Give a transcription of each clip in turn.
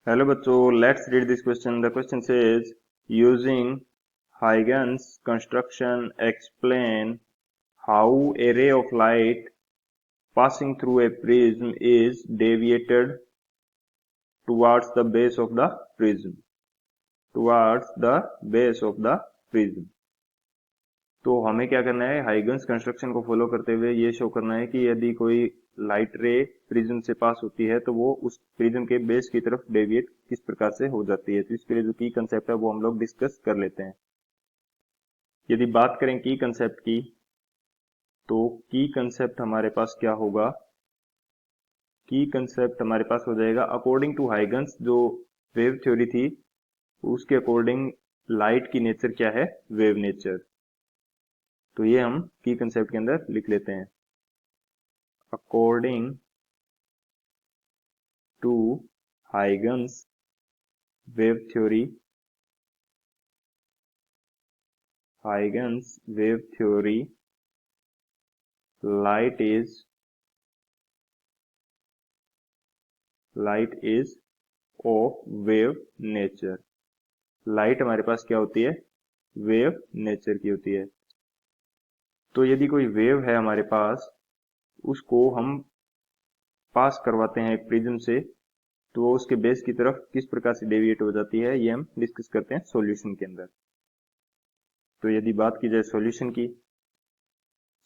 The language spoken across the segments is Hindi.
Hello बच्चों, let's read this question. The question says, using Huygens construction, explain how a ray of light passing through a prism is deviated towards the base of the prism. Towards the base of the prism. तो हमें क्या करना है, हाइगन्स कंस्ट्रक्शन को फॉलो करते हुए ये शो करना है कि यदि कोई लाइट रे प्रिज्म से पास होती है तो वो उस प्रिज्म के बेस की तरफ डेविएट किस प्रकार से हो जाती है। तो इसके लिए जो की कंसेप्ट है वो हम लोग डिस्कस कर लेते हैं। यदि बात करें की कंसेप्ट की, तो की कंसेप्ट हमारे पास क्या होगा, की कंसेप्ट हमारे पास हो जाएगा अकॉर्डिंग टू हाइगन्स जो वेव थ्योरी थी उसके अकॉर्डिंग लाइट की नेचर क्या है, वेव नेचर। तो ये हम की कंसेप्ट के अंदर लिख लेते हैं। According to Huygens wave theory, Huygens wave theory, light is of wave nature. Light हमारे पास क्या होती है, वेव नेचर की होती है। तो यदि कोई वेव है हमारे पास, उसको हम पास करवाते हैं एक प्रिज्म से, तो वो उसके बेस की तरफ किस प्रकार से डेविएट हो जाती है, ये हम डिस्कस करते हैं सॉल्यूशन के अंदर। तो यदि बात की जाए सॉल्यूशन की,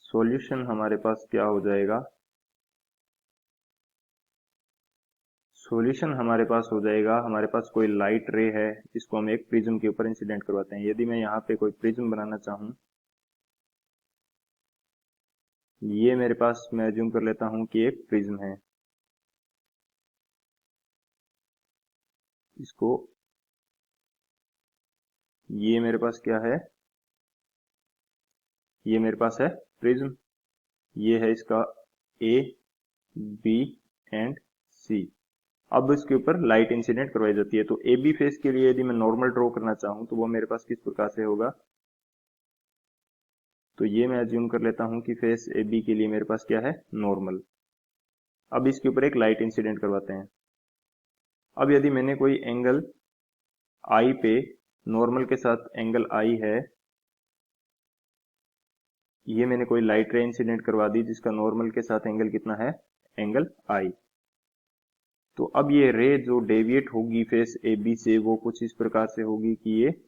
सॉल्यूशन हमारे पास क्या हो जाएगा, सॉल्यूशन हमारे पास हो जाएगा, हमारे पास कोई लाइट रे है, इसको हम एक प्रिज्म के ऊपर इंसिडेंट करवाते हैं। यदि मैं यहाँ पे कोई प्रिज्म बनाना चाहूं, ये मेरे पास मैं अज्यूम कर लेता हूं कि एक प्रिज्म है, इसको ये मेरे पास क्या है, ये मेरे पास है प्रिज्म, ये है इसका ए बी एंड सी। अब इसके ऊपर लाइट इंसिडेंट करवाई जाती है। तो ए बी फेस के लिए यदि मैं नॉर्मल ड्रॉ करना चाहूं तो वो मेरे पास किस प्रकार से होगा, तो ये मैं अज्यूम कर लेता हूं कि फेस ए बी के लिए मेरे पास क्या है, नॉर्मल। अब इसके ऊपर एक लाइट इंसिडेंट करवाते हैं। अब यदि मैंने कोई एंगल आई पे, नॉर्मल के साथ एंगल आई है, ये मैंने कोई लाइट रे इंसिडेंट करवा दी जिसका नॉर्मल के साथ एंगल कितना है, एंगल आई। तो अब ये रे जो डेविएट होगी फेस ए बी से, वो कुछ इस प्रकार से होगी कि ये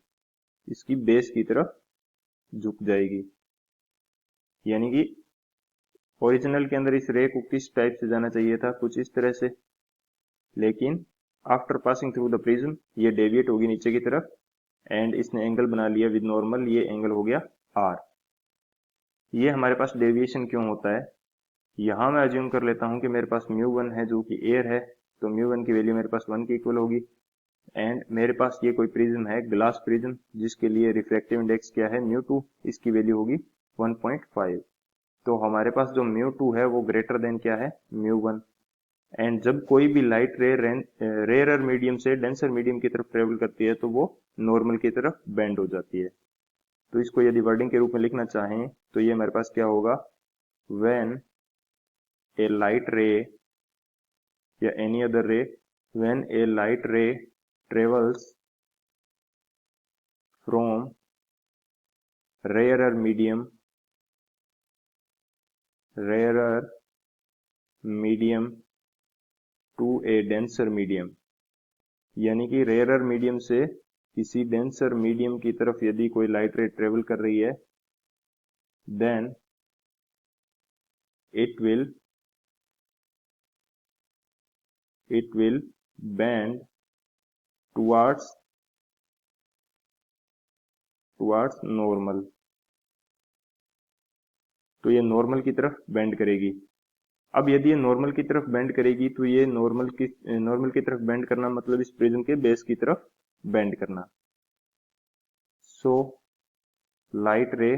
इसकी बेस की तरफ झुक जाएगी। यानी कि ओरिजिनल के अंदर इस रे को किस टाइप से जाना चाहिए था, कुछ इस तरह से, लेकिन after passing through the prism ये डेविएट होगी नीचे की तरफ, एंड इसने एंगल बना लिया विद नॉर्मल, ये एंगल हो गया आर। ये हमारे पास डेविएशन क्यों होता है, यहां मैं अज्यूम कर लेता हूं कि मेरे पास म्यू वन है जो कि एयर है, तो म्यू वन की वैल्यू मेरे पास 1 के इक्वल होगी। एंड मेरे पास ये कोई प्रिज्म है, ग्लास प्रिज्म, जिसके लिए रिफ्रैक्टिव इंडेक्स क्या है, म्यू टू, इसकी वैल्यू होगी 1.5। तो हमारे पास जो म्यू टू है वो ग्रेटर देन क्या है, म्यू वन। एंड जब कोई भी लाइट रे रेयरर मीडियम से डेंसर मीडियम की तरफ ट्रेवल करती है तो वो नॉर्मल की तरफ बेंड हो जाती है। तो इसको यदि वर्डिंग के रूप में लिखना चाहें तो ये हमारे पास क्या होगा, व्हेन ए लाइट रे या एनी अदर रे, व्हेन ए लाइट रे travels from rarer medium to a denser medium, यानी कि रेयरर मीडियम से किसी डेंसर मीडियम की तरफ यदि कोई लाइट रे ट्रेवल कर रही है, then it will bend towards normal। तो ये नॉर्मल की तरफ बेंड करेगी। अब यदि ये नॉर्मल की तरफ बेंड करेगी तो ये नॉर्मल की तरफ बेंड करना मतलब इस प्रिज्म के बेस की तरफ बेंड करना। सो लाइट रे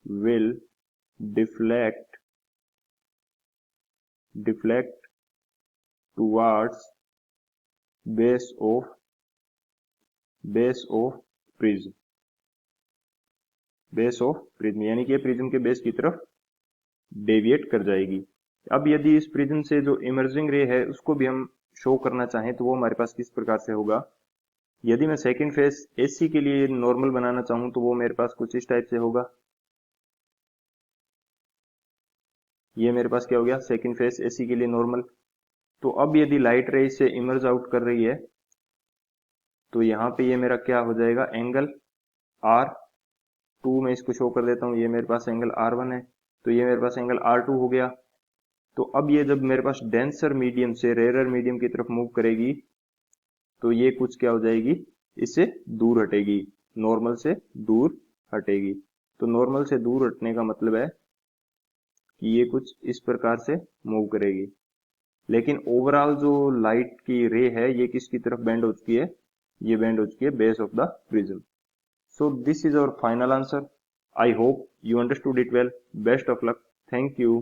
will deflect towards base of prism, यानी कि प्रिज्म के बेस की तरफ डेविएट कर जाएगी। अब यदि इस प्रिज्म से जो इमर्जिंग रे है उसको भी हम शो करना चाहें तो वो हमारे पास किस प्रकार से होगा। यदि मैं सेकंड फेस एसी के लिए नॉर्मल बनाना चाहूं तो वो मेरे पास कुछ इस टाइप से होगा। ये मेरे पास क्या हो गया, सेकंड फेस एसी के लिए नॉर्मल। तो अब यदि लाइट रे से इमर्ज आउट कर रही है तो यहाँ पे ये मेरा क्या हो जाएगा, एंगल R2 में इसको शो कर देता हूँ। ये मेरे पास एंगल R1 है तो ये मेरे पास एंगल R2 हो गया। तो अब ये जब मेरे पास डेंसर मीडियम से रेयर मीडियम की तरफ मूव करेगी तो ये कुछ क्या हो जाएगी, इससे दूर हटेगी, नॉर्मल से दूर हटेगी। तो नॉर्मल से दूर हटने का मतलब है कि ये कुछ इस प्रकार से मूव करेगी। लेकिन ओवरऑल जो लाइट की रे है ये किसकी तरफ बेंड हो चुकी है, ये बेंड हो चुकी है base of the prism. So this is our final answer. I hope you understood it well. Best of luck. Thank you.